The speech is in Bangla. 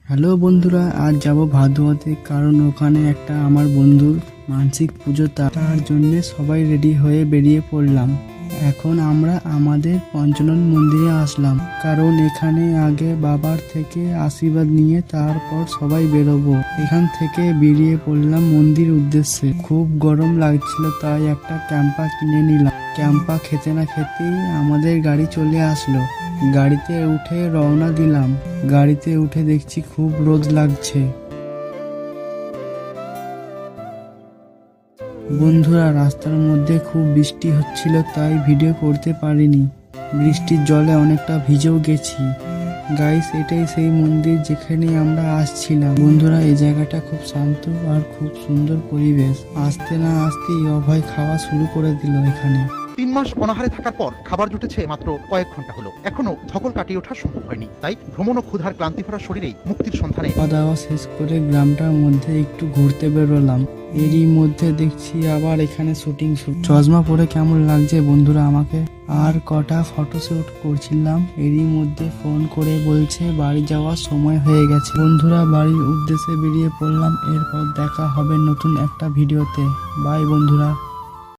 হ্যালো বন্ধুরা, আজ যাব ভাদুয়াতে, কারণ ওখানে একটা আমার বন্ধুর মানসিক পুজো, তার জন্য সবাই রেডি হয়ে বেরিয়ে পড়লাম। এখন আমরা আমাদের পঞ্চনন মন্দিরে আসলাম, কারণ এখানে আগে বাবার থেকে আশীর্বাদ নিয়ে তারপর সবাই বেরোবো। এখান থেকে বেরিয়ে পড়লাম মন্দির উদ্দেশ্যে। খুব গরম লাগছিল, তাই একটা ক্যাম্পা কিনে নিলাম। ক্যাম্পা খেতে না খেতেই আমাদের গাড়ি চলে আসলো। গাড়িতে উঠে রওনা দিলাম। গাড়িতে উঠে দেখছি খুব রোদ লাগছে। বন্ধুরা, রাস্তার মধ্যে খুব বৃষ্টি হচ্ছিল, তাই ভিডিও করতে পারিনি। বৃষ্টির জলে অনেকটা ভিজেও গেছি। গাইস, এটাই সেই মন্দির যেখানে আমরা আসছিলাম। বন্ধুরা, এই জায়গাটা খুব শান্ত আর খুব সুন্দর পরিবেশ। আসতে না আসতেই অভয় খাওয়া শুরু করে দিল এখানে। 3 মাস অনাহারে থাকার পর খাবার জুটেছে মাত্র কয়েক ঘন্টা হলো। এখনো ধকল কাটিয়ে ওঠা সম্ভব হয়নি, তাই ভ্রমণ ও ক্ষুধার ক্লান্তি ভরা শরীরেই মুক্তির সন্ধানে খাওয়া দাওয়া শেষ করে গ্রামটার মধ্যে একটু ঘুরতে বেরোলাম। এরই মধ্যে দেখছি আবার এখানে শুটিং শুট। চশমা পরে কেমন লাগছে বন্ধুরা আমাকে। আর কটা ফটোশুট করছিলাম, এরই মধ্যে ফোন করে বলছে বাড়ি যাওয়ার সময় হয়ে গেছে। বন্ধুরা, বাড়ির উদ্দেশ্যে বেরিয়ে পড়লাম। এরপর দেখা হবে নতুন একটা ভিডিওতে। বাই বন্ধুরা।